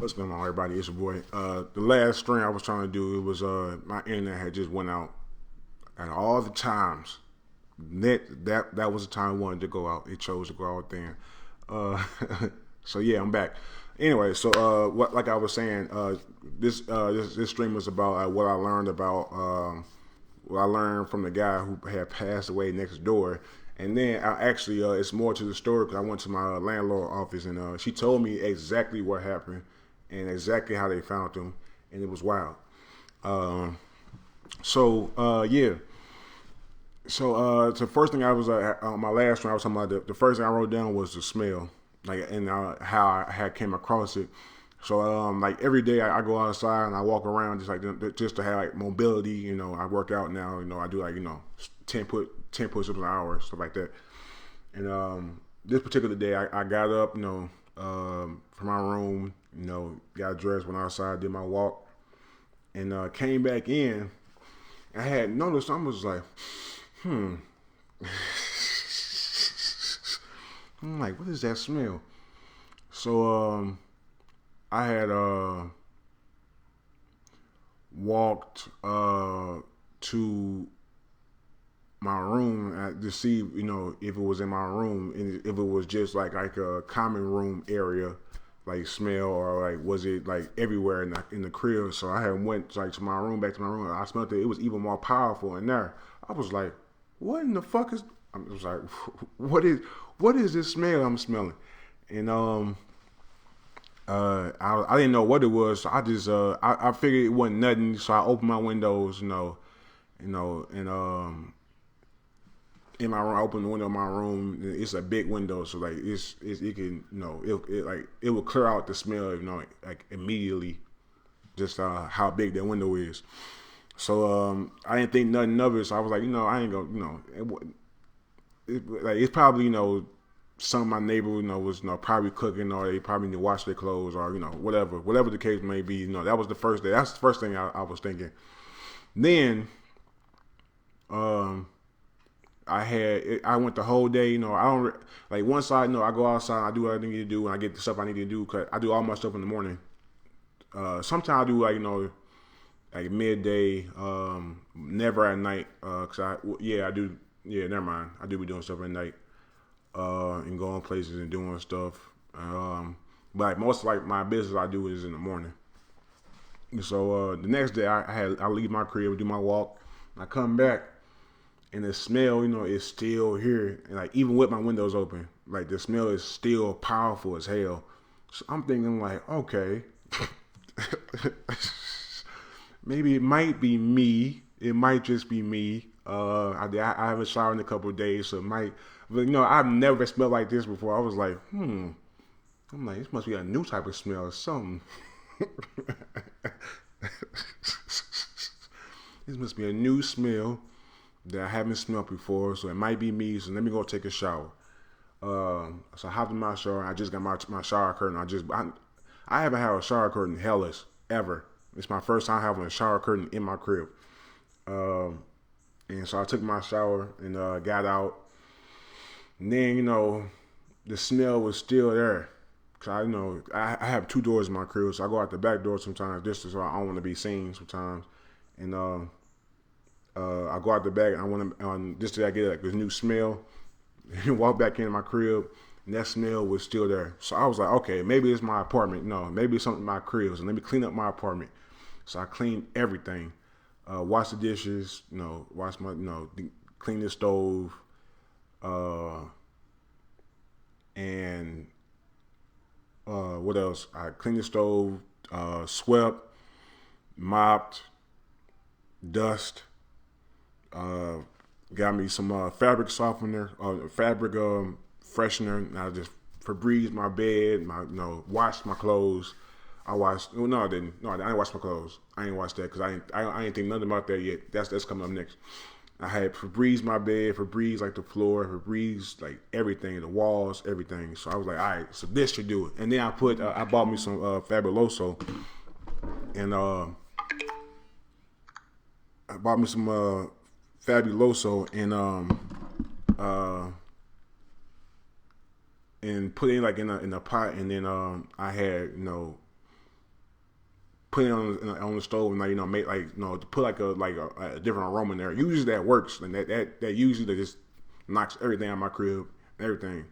What's going on, everybody? It's your boy. The last stream I was trying to do, it was my internet had just went out, and all the times that was the time I wanted to go out. It chose to go out then. Uh, so yeah, I'm back. Anyway, so what like I was saying, this stream was about what I learned about what I learned from the guy who had passed away next door. And then I actually, it's more to the story because I went to my landlord office and she told me exactly what happened and exactly how they found him, and it was wild. Yeah. So the first thing I was on my last one, I was talking about the first thing I wrote down was the smell, like and how I had came across it. So like every day I go outside and I walk around just to have like mobility. You know, I work out now. You know, I do like 10 push-ups an hour, stuff like that. And this particular day I got up, from my room, got dressed, went outside, did my walk, and came back in. I had noticed I was like, I'm like, what is that smell? So I had walked to my room to see, if it was in my room and if it was just like a common room area, like smell, or like was it like everywhere in the crib. So I had went like to my room, back to my room. And I smelled it. It was even more powerful in there. I was like, what in the fuck is? I was like, what is this smell I'm smelling? And I didn't know what it was. So I just I figured it wasn't nothing. So I opened my windows, and in my room, I opened the window of my room. It's a big window, so like it can it will clear out the smell, like immediately, just how big that window is. So I didn't think nothing of it. So I was like, I ain't gonna, it's probably some of my neighbor was probably cooking, or they probably need to wash their clothes, or whatever the case may be. That was the first day. That's the first thing I was thinking. Then I went the whole day. I don't like once I go outside, I do what I need to do, and I get the stuff I need to do. Cause I do all my stuff in the morning. Sometimes I do like midday, never at night. Cause I do. Yeah, never mind. I do be doing stuff at night, and going places and doing stuff. But like, most like my business I do is in the morning. So the next day I leave my crib, do my walk, I come back. And the smell, is still here. And like, even with my windows open, like the smell is still powerful as hell. So I'm thinking like, okay, maybe it might be me. It might just be me. I haven't showered in a couple of days, so it might. But I've never smelled like this before. I was like, I'm like, this must be a new type of smell or something. This must be a new smell that I haven't smelled before, so it might be me. So let me go take a shower. So I hopped in my shower. I just got my shower curtain. I haven't had a shower curtain hellish ever. It's my first time having a shower curtain in my crib. And so I took my shower and got out. And then the smell was still there. Cause I have two doors in my crib, so I go out the back door sometimes just so I don't want to be seen sometimes. And I go out the back and I want to just till I get like this new smell, and walk back into my crib, and that smell was still there. So I was like, okay, maybe it's my apartment. No, maybe it's something in my crib. So let me clean up my apartment. So I cleaned everything, wash the dishes, wash my, clean the stove, and what else? I cleaned the stove, swept, mopped, dust. Got me some fabric softener, fabric freshener. And I just Febreze my bed, washed my clothes. I washed. Well, no, I didn't. No, I didn't wash my clothes. I ain't washed that because I ain't think nothing about that yet. That's coming up next. I had Febreze my bed, Febreze like the floor, Febreze like everything, the walls, everything. So I was like, all right, so this should do it. And then I bought me some Fabuloso, and I bought me some Fabuloso and put it in like in a pot, and then I had put it on the stove and like make like to put like a different aroma in there. Usually that works, and that usually just knocks everything out of my crib and everything.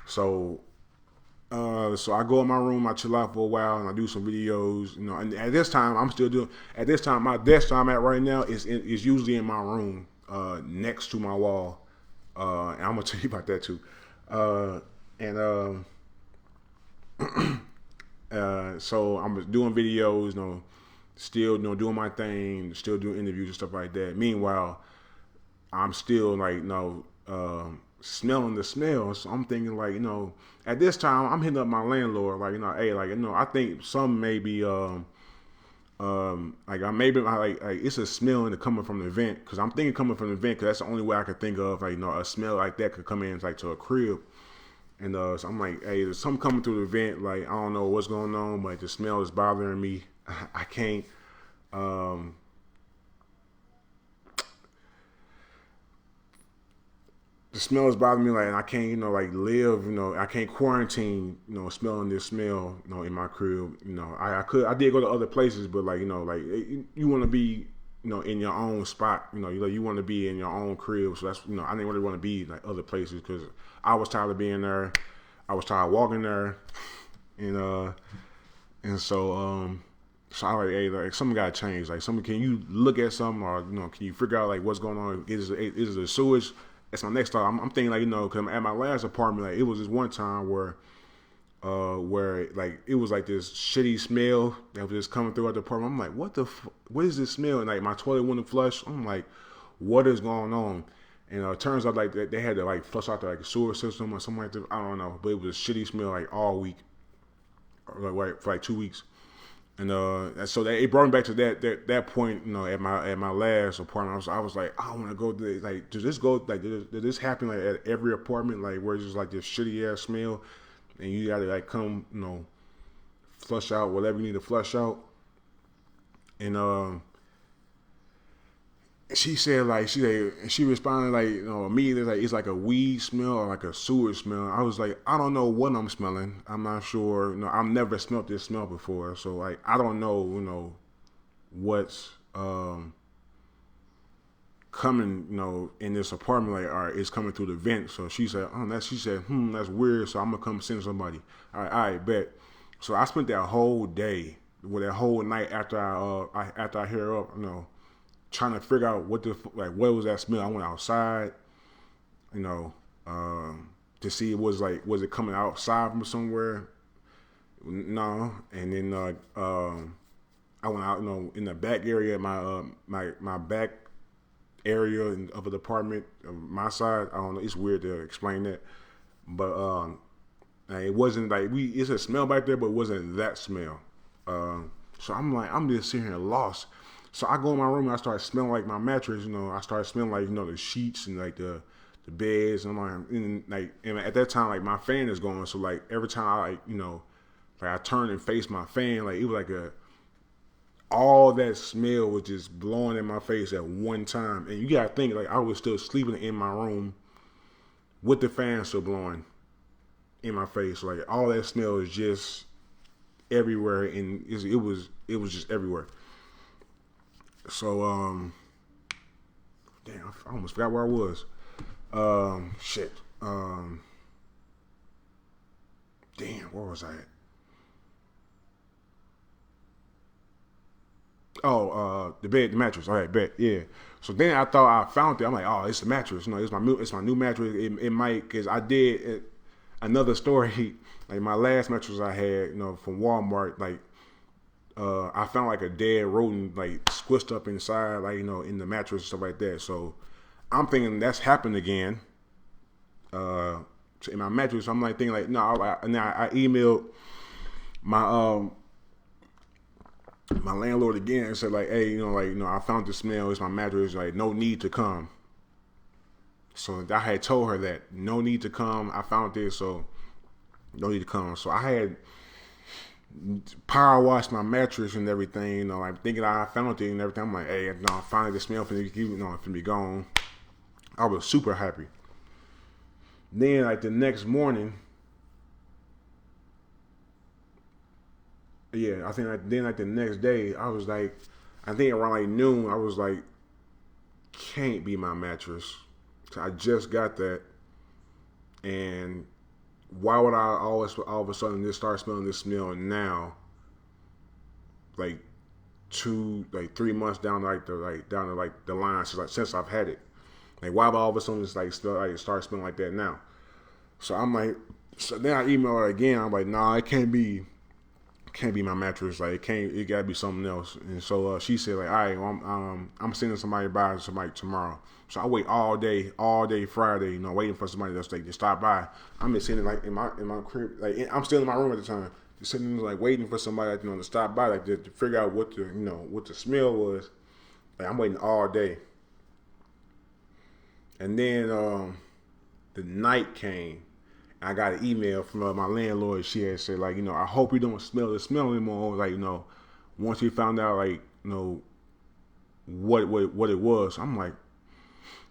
So so I go in my room, I chill out for a while, and I do some videos. And at this time I'm still doing. At this time, my desk I'm at right now is usually in my room, next to my wall. And I'm gonna tell you about that too. So I'm doing videos, still doing my thing, still doing interviews and stuff like that. Meanwhile, I'm still like smelling the smell. So I'm thinking like at this time I'm hitting up my landlord like hey I think some maybe like I maybe like it's a smell coming from the vent, because I'm thinking coming from the vent, because that's the only way I could think of like a smell like that could come in like to a crib. And so I'm like, hey, there's something coming through the vent. Like, I don't know what's going on, but the smell is bothering me. I can't. The smell is bothering me. Like, and I can't, live. I can't quarantine. Smelling this smell. In my crib. I did go to other places, but you want to be, in your own spot. You want to be in your own crib. So that's, I didn't really want to be like other places, because I was tired of being there. I was tired of walking there, and so so I like, hey, like something got to change. Like, can you look at something, or can you figure out like what's going on? Is it the sewage? That's my next thought. I'm thinking like because at my last apartment, like it was this one time where like it was like this shitty smell that was just coming throughout the apartment. I'm like, what is this smell? And like my toilet wouldn't flush. I'm like, what is going on? And it turns out like they had to like flush out the sewer system or something like that. I don't know, but it was a shitty smell like all week, or for like 2 weeks. And so it brought me back to that point. At my last apartment, I was like, I want to go to like, does this happen like at every apartment, like where it's just like this shitty ass smell, and you gotta like come flush out whatever you need to flush out. And she responded like immediately like it's like a weed smell or like a sewage smell. I was like, I don't know what I'm smelling. I'm not sure. I've never smelled this smell before, so like I don't know what's coming in this apartment, like, or it's coming through the vent. So she said, that's weird. So I'm gonna come send somebody. All right, bet. So I spent that whole day, that whole night after I hear up, trying to figure out what was that smell. I went outside, to see was it coming outside from somewhere? No. And then I went out, in the back area, my back area of the apartment, my side. I don't know. It's weird to explain that, but it wasn't like it's a smell back there, but it wasn't that smell. So I'm just sitting here lost. So I go in my room and I start smelling like my mattress. I start smelling like the sheets and like the beds. And I'm like, and at that time, like my fan is going. So like every time I like I turn and face my fan, like it was like all that smell was just blowing in my face at one time. And you gotta think, like I was still sleeping in my room with the fan still blowing in my face. Like all that smell is just everywhere, and it was just everywhere. So damn, I almost forgot where I was. Shit. Damn, where was I at? Oh, the mattress. All right, bet, yeah. So then I thought I found it. I'm like, oh, it's the mattress. It's my new mattress. It might, because I did another story. Like my last mattress I had, from Walmart. Like, I found like a dead rodent, like squished up inside, like in the mattress and stuff like that. So I'm thinking that's happened again. In my mattress, I'm like thinking like, no. I emailed my my landlord again and said like, hey, I found the smell. It's my mattress. Like, no need to come. So I had told her that no need to come. I found this, so no need to come. So I had power washed my mattress and everything. I'm thinking I found it and everything. I'm like, hey, finally the smell finna be gone. I was super happy. Then like the next morning, yeah, I think like, then like the next day, I was like, I think around like noon, I was like, can't be my mattress. So I just got that, and why would I always all of a sudden just start smelling this smell now? Like 3 months down down like the line since I've had it. Like why would all of a sudden just start smelling like that now? So I'm like, so then I email her again. I'm like, nah, it can't be my mattress. Like it can't. It gotta be something else. And so she said like, all right, well, I'm sending somebody by somebody tomorrow. So I wait all day Friday, waiting for somebody that's like to stop by. I'm just sitting like in my crib, like I'm still in my room at the time, just sitting like waiting for somebody to stop by, like to figure out what the what the smell was. Like I'm waiting all day, and then the night came. I got an email from my landlord. She had said like, I hope you don't smell the smell anymore. Like, once we found out like, what it was. I'm like,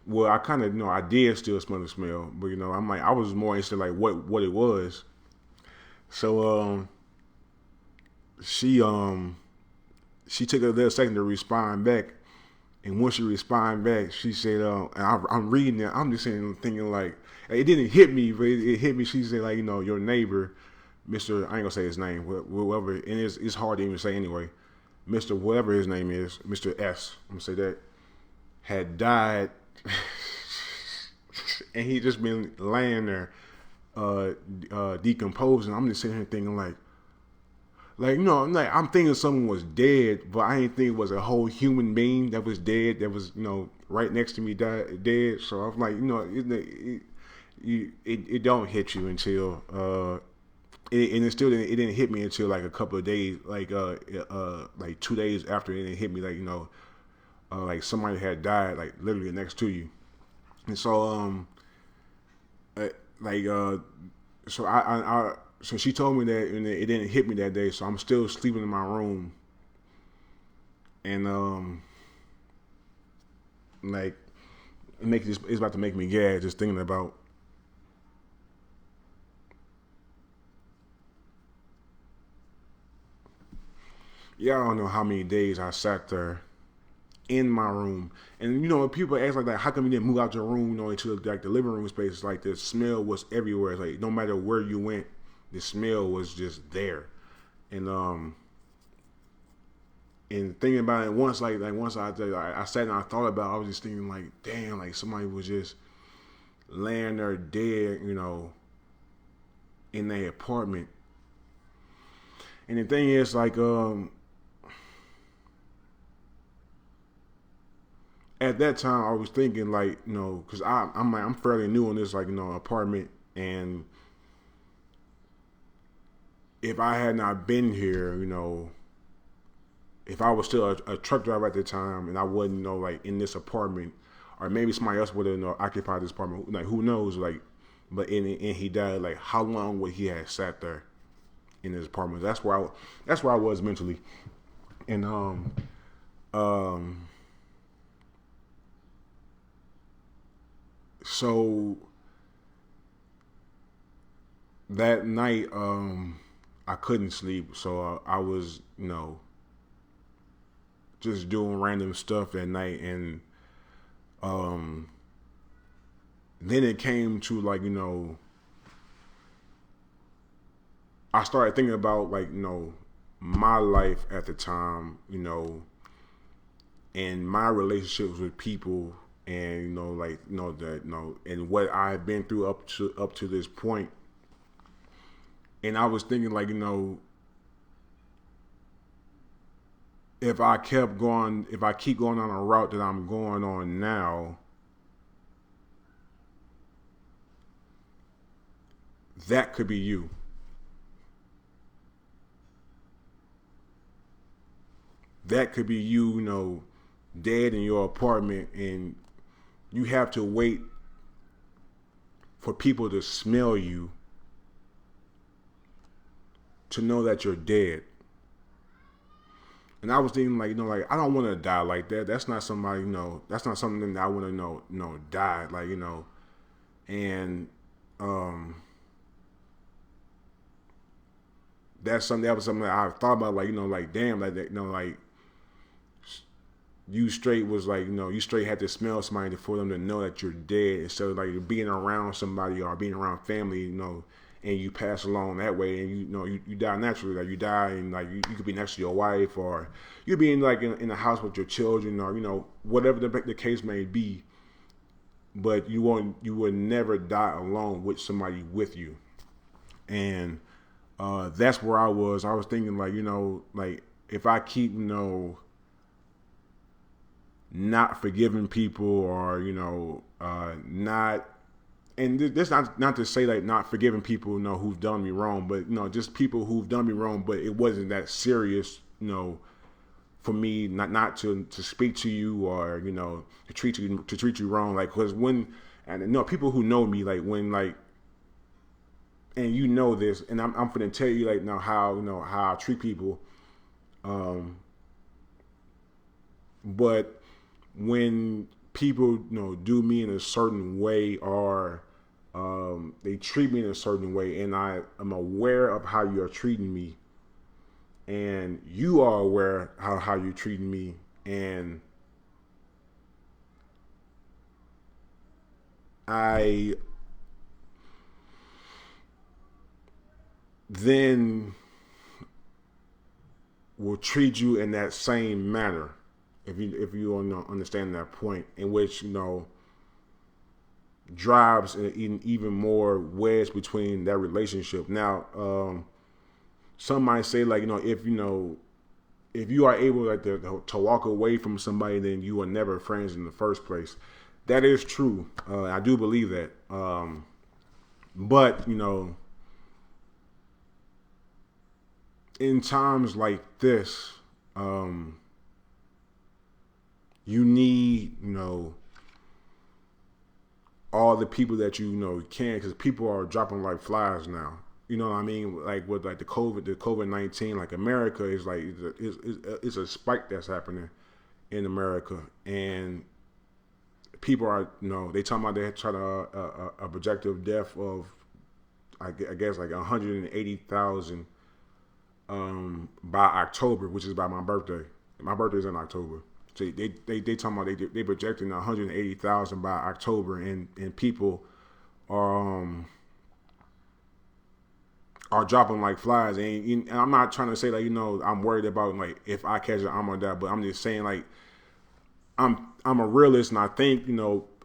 well, I kind of, I did still smell the smell, but I'm like, I was more interested like what it was. So she took a little second to respond back, and once she responded back, she said, and I'm reading it. I'm just sitting thinking like, it didn't hit me, but it hit me. She said like, your neighbor, Mr. I ain't gonna say his name, whoever, and it's hard to even say anyway. Mr. Whatever his name is, Mr. S. I'm gonna say that had died, and he just been laying there, decomposing. I'm just sitting here thinking I'm thinking someone was dead, but I didn't think it was a whole human being that was dead. That was right next to me dead. So I'm like, it don't hit you until and it still didn't, it didn't hit me until like a couple of days, like 2 days after it didn't hit me, like like somebody had died like literally next to you. And so uh, like so so she told me that, and it didn't hit me that day. So I'm still sleeping in my room, and like it's about to make me gag just thinking about. Yeah, I don't know how many days I sat there in my room, and people ask like that, how come you didn't move out your room, into like the living room space? Like the smell was everywhere. It's like no matter where you went, the smell was just there, and thinking about it once, once I sat and I thought about it, I was just thinking like, damn, like somebody was just laying there dead, in their apartment. And the thing is, like, at that time, I was thinking, like, because I'm fairly new in this, like, apartment, and if I had not been here, if I was still a truck driver at the time, and I wasn't, like, in this apartment, or maybe somebody else would have, occupied this apartment, like, who knows, like, but and he died, like, how long would he have sat there in his apartment? That's where I was mentally, and um. So that night, I couldn't sleep, so I was, just doing random stuff at night, and um, then it came to like, I started thinking about like, my life at the time, and my relationships with people, and like that and what I've been through up to this point. And I was thinking like, if I keep going on a route that I'm going on now, that could be you. That could be you, dead in your apartment, and you have to wait for people to smell you to know that you're dead. And I was thinking like, like I don't want to die like that. That's not somebody, that's not something that I want to die, like, and that was something that I thought about, like, like, damn, like, like, you straight was like, you straight had to smell somebody for them to know that you're dead, instead of like being around somebody or being around family, and you pass along that way, and you die naturally. Like, you die, and like you could be next to your wife, or you be in like in the house with your children, or whatever the case may be. But you would never die alone with somebody with you, and that's where I was. I was thinking, like, like, if I keep not forgiving people, or not, and this not to say like not forgiving people who've done me wrong, but just people who've done me wrong, but it wasn't that serious, for me not to speak to you, or to treat you wrong, like, because when, and people who know me, like, when, like, and this, and I'm gonna tell you, like, now how how I treat people, but when people do me in a certain way, or they treat me in a certain way, and I am aware of how you're treating me, and you are aware how you're treating me, and I then will treat you in that same manner, if you understand that point, in which drives an even more wedge between that relationship. Now, some might say, like, if you are able, like, to walk away from somebody, then you were never friends in the first place. That is true. I do believe that. But in times like this, you need, all the people that can, because people are dropping like flies now. You know what I mean? Like, with like the COVID-19, like, America is like, it's a spike that's happening in America, and people are, they talking about they try to a projected death of, I guess, like 180,000 by October, which is by my birthday. My birthday's in October. So they talking about they projecting 180,000 by October, and people are dropping like flies. And I'm not trying to say that I'm worried about, like, if I catch it, I'm gonna die. But I'm just saying, like, I'm a realist, and I think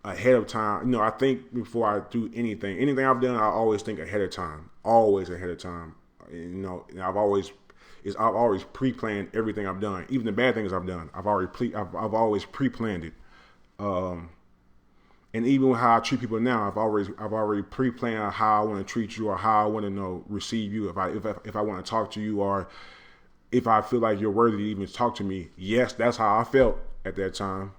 ahead of time. I think before I do anything I've done, I always think ahead of time, always ahead of time. And I've always pre-planned everything I've done, even the bad things I've done. I've always pre-planned it. And even with how I treat people now, I've already pre-planned how I want to treat you, or how I want to receive you. If I want to talk to you, or if I feel like you're worthy to even talk to me. Yes, that's how I felt at that time.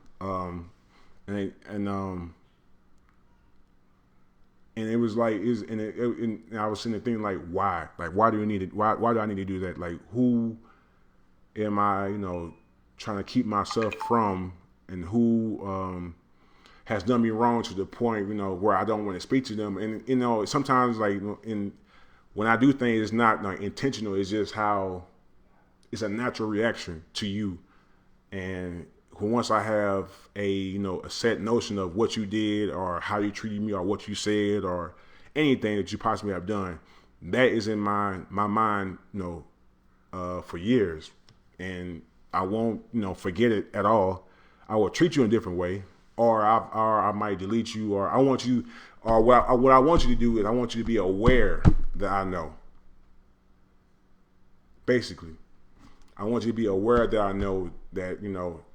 And it was like, and I was sitting there thinking, like, why? Like, why do you need it? Why do I need to do that? Like, who am I, trying to keep myself from, and who has done me wrong to the point, where I don't want to speak to them. And sometimes, like, when I do things, it's not like intentional. It's just how it's a natural reaction to you. And once I have a set notion of what you did, or how you treated me, or what you said, or anything that you possibly have done, that is in my mind, for years, and I won't forget it at all. I will treat you in a different way, or I might delete you, or I want you, or what I want you to do is I want you to be aware that I know. Basically, I want you to be aware that I know that,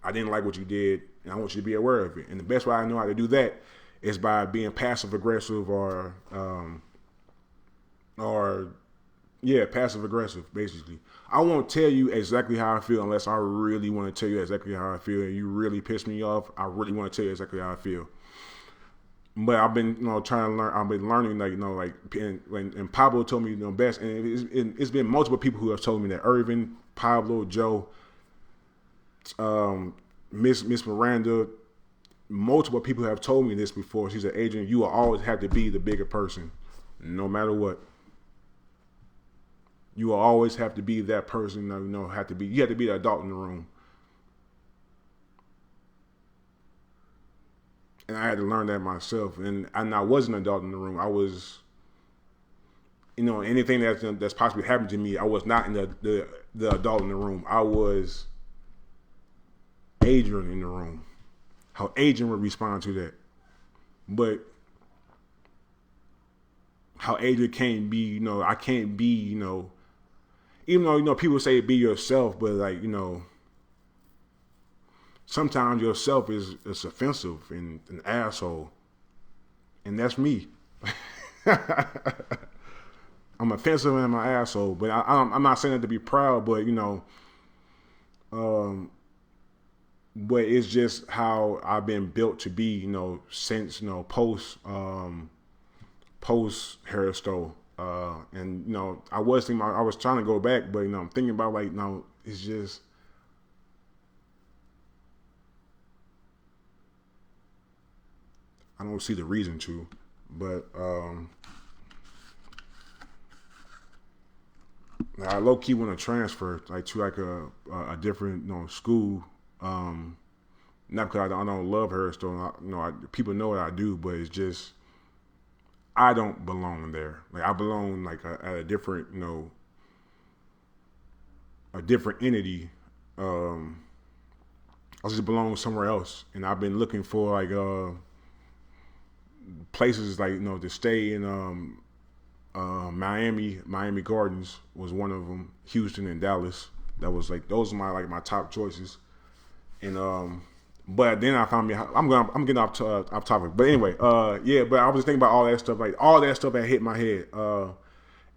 I didn't like what you did, and I want you to be aware of it. And the best way I know how to do that is by being passive aggressive, or passive aggressive, basically. I won't tell you exactly how I feel unless I really want to tell you exactly how I feel, and you really piss me off. I really want to tell you exactly how I feel. But I've been, trying to learn. I've been learning, like, and Pablo told me, best. And it's been multiple people who have told me that. Irvin, Pablo, Joe, Miss Miranda. Multiple people have told me this before. She said, Adrian, you will always have to be the bigger person, no matter what. You will always have to be that person. You know, you have to be the adult in the room. And I had to learn that myself. And I wasn't an adult in the room. I was, anything that's possibly happened to me, I was not in the adult in the room. I was Adrian in the room. How Adrian would respond to that. But how Adrian can't be, I can't be, even though, people say be yourself, but like, sometimes yourself is offensive and an asshole. And that's me. I'm offensive and I'm an asshole, but I'm not saying that to be proud, but but it's just how I've been built to be, since post hair store, and I was trying to go back, but I'm thinking about like it's just. I don't see the reason to, but I low key want to transfer like to like a different school. Not because I don't love her, so people know what I do, but it's just I don't belong there. Like I belong like at a different a different entity. I just belong somewhere else, and I've been looking for like places like to stay in. Miami Gardens was one of them. Houston and Dallas. That was like those are my top choices. And but then I found me. I'm getting off topic. But anyway, yeah. But I was thinking about all that stuff. Like all that stuff that hit my head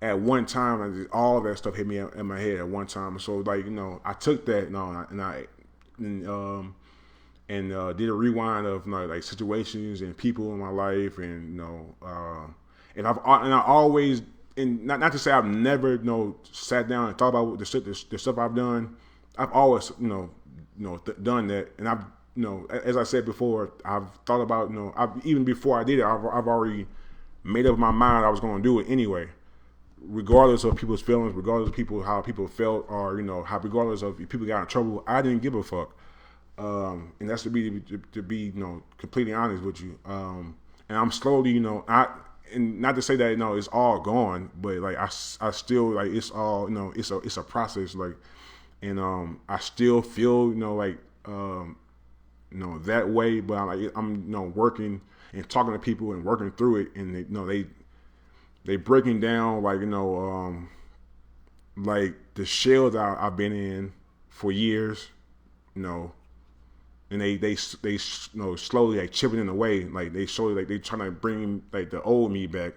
at one time. All that stuff hit me in my head at one time. So like I took that and did a rewind of like situations and people in my life, and and I always, and not to say I've never sat down and thought about the stuff I've done. I've always done that, and I've as I said before, I've thought about even before I did it, I've already made up my mind I was going to do it anyway, regardless of people's feelings, regardless of how people felt, or regardless of if people got in trouble. I didn't give a fuck. And that's to be completely honest with you. And I'm slowly, and not to say that it's all gone, but like I still like it's all it's a process, like, and I still feel that way, but I'm working and talking to people and working through it, and they breaking down like the shell that I've been in for years, and they slowly like chipping it away, like they slowly like they trying to bring like the old me back,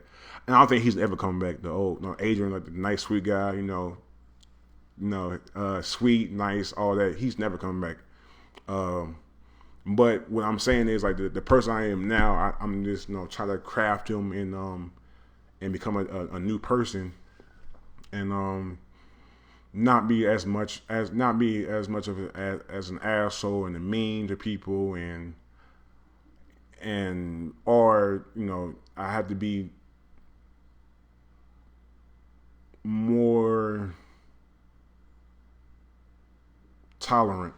and I don't think he's ever coming back. The old Adrian, like the nice sweet guy, sweet, nice, all that. He's never coming back. But what I'm saying is like the person I am now, I'm just try to craft him and become a new person, and not be as much of as an asshole and a mean to people, or I have to be more tolerant.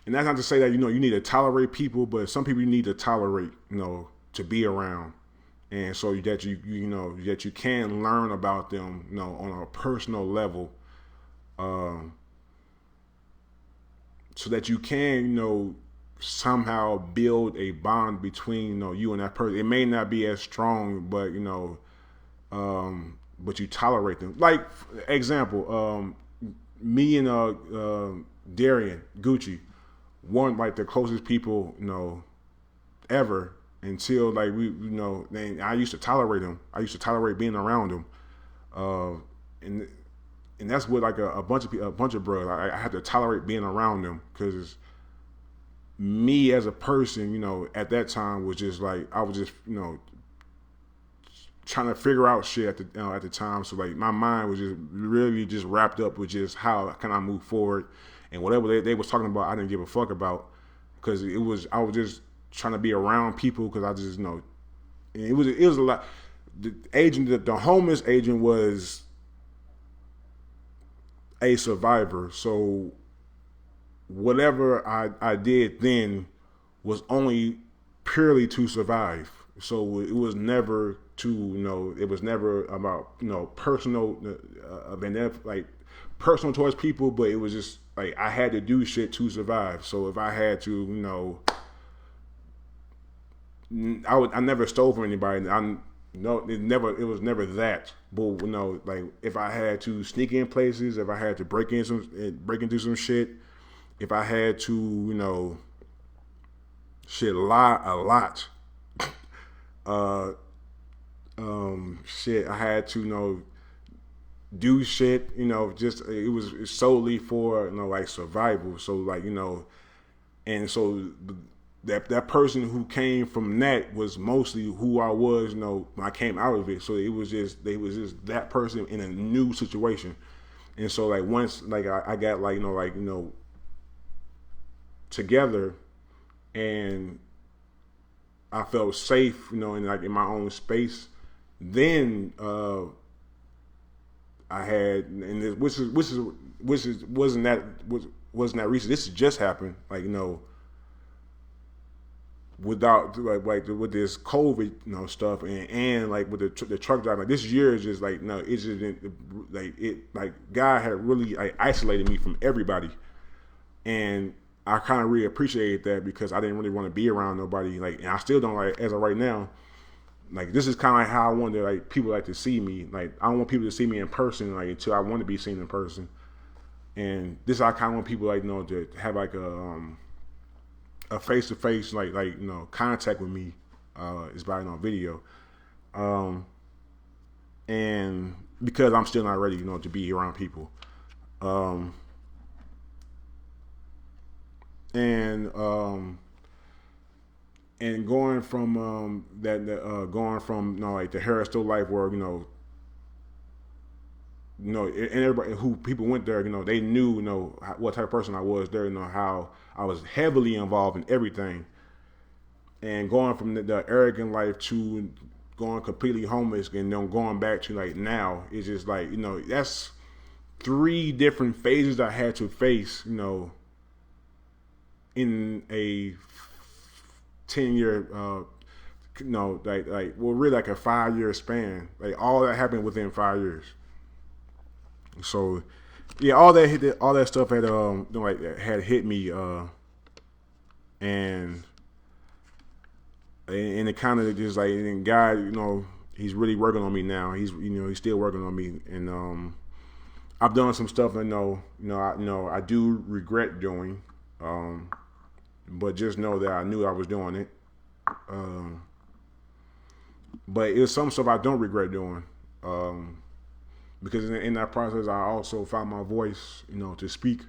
And that's not to say that you need to tolerate people, but some people you need to tolerate to be around. And so that that you can learn about them, on a personal level, so that you can, somehow build a bond between, you and that person. It may not be as strong, but but you tolerate them. Like example, me and Darian Gucci, one like the closest people, ever. Until like I used to tolerate him. I used to tolerate being around him, and that's what like a bunch of bros. I had to tolerate being around them because me as a person, at that time was just like I was just trying to figure out shit at the time. So like my mind was just really just wrapped up with just how can I move forward, and whatever they was talking about, I didn't give a fuck about because I was just trying to be around people because I just it was a lot. the agent, the homeless agent was a survivor. So whatever I did then was only purely to survive. So it was never to, it was never about, personal, like personal towards people, but it was just like I had to do shit to survive. So if I had to, I never stole from anybody. It was never that. But like if I had to sneak in places, if I had to break into some shit, if I had to, lie a lot. Shit, I had to, do shit, just it was solely for, like survival. So like, and so that person who came from that was mostly who I was, when I came out of it. So they was just that person in a new situation. And so like once like I got like, together and I felt safe, in like in my own space, then I had, and this, wasn't that recent. This just happened, like without like with this COVID stuff and like with the truck driver. Like this year is just like it's just like God had really like isolated me from everybody, and I kind of really appreciated that because I didn't really want to be around nobody. Like, and I still don't, like as of right now. Like this is kind of like how I want to like people like to see me. Like I don't want people to see me in person like until I want to be seen in person. And this I kind of want people like to have like a face to face like contact with me is by video. And because I'm still not ready to be around people. And going from going from like the Harris life where and everybody who people went there, they knew what type of person I was there, how I was heavily involved in everything, and going from the arrogant life to going completely homeless and then going back to like now, it's just like that's 3 different phases I had to face, in a 10-year, really like a 5-year span. Like all that happened within 5 years. So, yeah, all that stuff had had hit me, and it kind of just like, and God, He's really working on me now. He's still working on me, and I've done some stuff I I do regret doing. But just know that I knew I was doing it. But it was some stuff I don't regret doing. Because in that process, I also found my voice, to speak.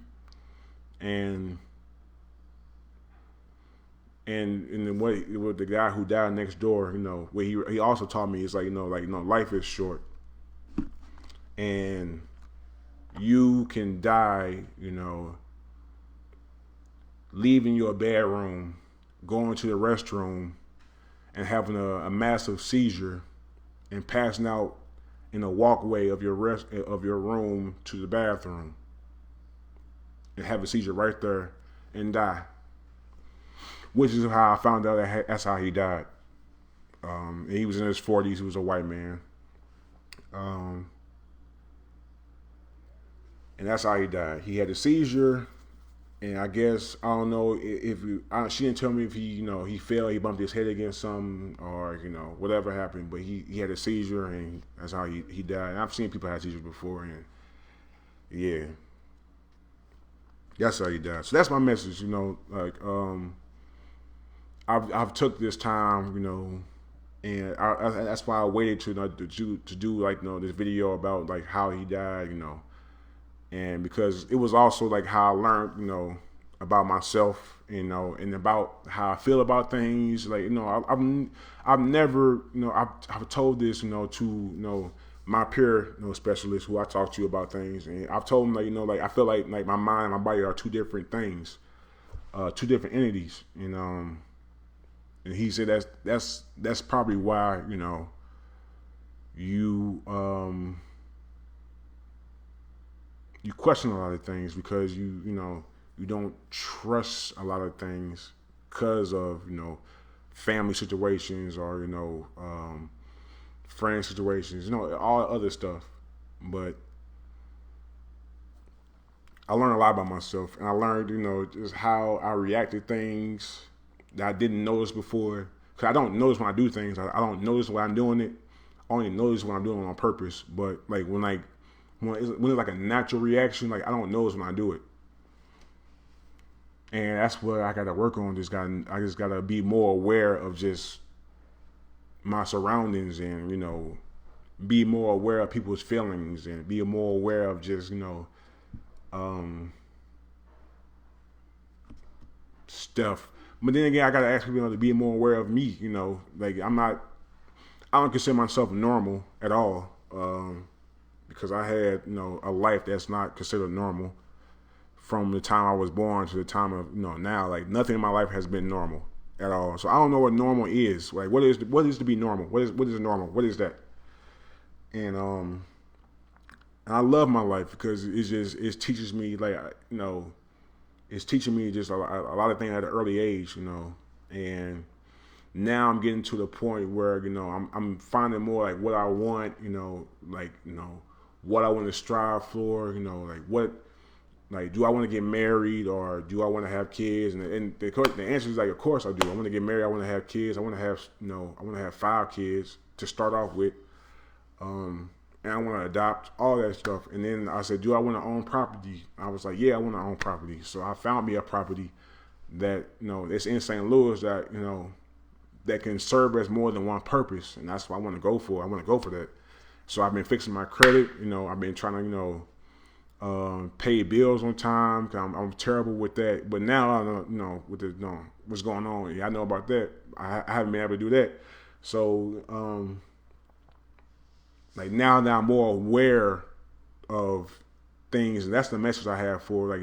And what the guy who died next door, what he also taught me is like, life is short. And you can die, leaving your bedroom, going to the restroom, and having a massive seizure, and passing out in a walkway of your room to the bathroom, and have a seizure right there and die. Which is how I found out that's how he died. He was in his 40s. He was a white man, and that's how he died. He had a seizure. And I guess I don't know she didn't tell me if he he fell, he bumped his head against something, or whatever happened. But he had a seizure, and that's how he died. And I've seen people have seizures before, and yeah, that's how he died. So that's my message. I've took this time, and that's why I waited to do like this video about like how he died, and because it was also like how I learned, about myself, and about how I feel about things. Like, I've never, I've told this, to, my peer, specialist who I talk to about things, and I've told him, like, I feel like my mind and my body are 2 different things, 2 different entities, and he said that's probably why, you you question a lot of things because you don't trust a lot of things because of family situations or friend situations, all other stuff. But I learned a lot about myself, and I learned just how I react to things that I didn't notice before. Cause I don't notice when I do things. I don't notice when I'm doing it. I only notice when I'm doing it on purpose. But when it's like a natural reaction, like I don't notice when I do it. And that's what I got to work on. I just got to be more aware of just my surroundings, and be more aware of people's feelings, and be more aware of just stuff. But then again, I got to ask people to be more aware of me. Like I don't consider myself normal at all, because I had a life that's not considered normal. From the time I was born to the time of now, like nothing in my life has been normal at all. So I don't know what normal is. Like what is to be normal? What is normal? What is that? And I love my life because it teaches me it's teaching me just a lot of things at an early age, and now I'm getting to the point where I'm finding more like what I want, what I want to strive for, like, do I want to get married or do I want to have kids? And the answer is like, of course I do. I want to get married. I want to have kids. I want to have, I want to have 5 kids to start off with. And I want to adopt all that stuff. And then I said, do I want to own property? I was like, yeah, I want to own property. So I found me a property that, it's in St. Louis that, that can serve as more than one purpose. And that's what I want to go for. I want to go for that. So I've been fixing my credit. I've been trying to, pay bills on time. Cause I'm terrible with that. But now I know, with what's going on. Yeah, I know about that. I haven't been able to do that. So like now I'm more aware of things, and that's the message I have for like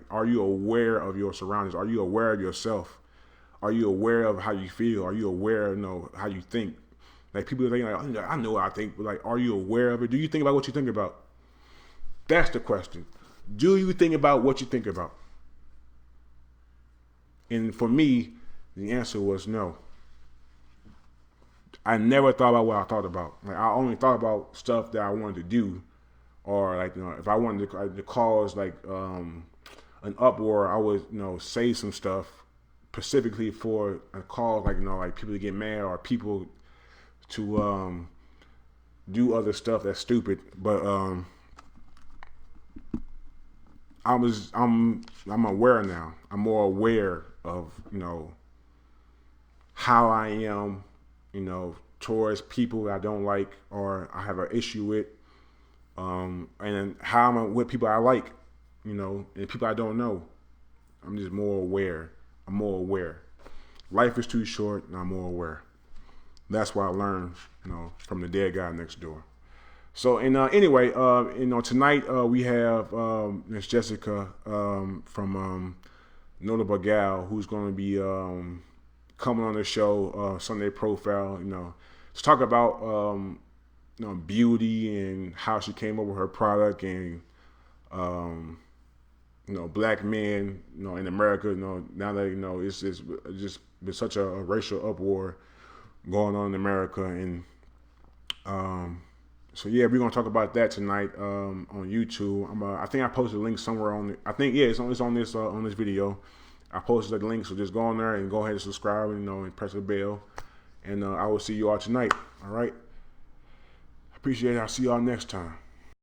are you aware of your surroundings? Are you aware of yourself? Are you aware of how you feel? Are you aware of how you think? Like people think like, I know what I think, but like, are you aware of it? Do you think about what you think about? That's the question. Do you think about what you think about? And for me, the answer was no. I never thought about what I thought about. Like I only thought about stuff that I wanted to do, or like if I wanted to cause like an uproar, I would say some stuff specifically for a cause, like like people to get mad or people to do other stuff that's stupid. But I'm aware now. I'm more aware of how I am, towards people I don't like or I have an issue with, and then how I'm with people I like, and people I don't know. I'm just more aware. I'm more aware. Life is too short, and I'm more aware. That's what I learned, from the dead guy next door. So, and anyway, tonight we have Miss Jessica from Notable Gal, who's going to be coming on the show, Sunday Profile, to talk about beauty and how she came up with her product, and black men, in America, now that it's just been such a racial uproar going on in America, and so yeah, we're gonna talk about that tonight on YouTube. I think I posted a link somewhere on it. I think it's on this video. I posted the link, so just go on there and go ahead and subscribe, and press the bell. And I will see you all tonight. All right. Appreciate it. I'll see y'all next time.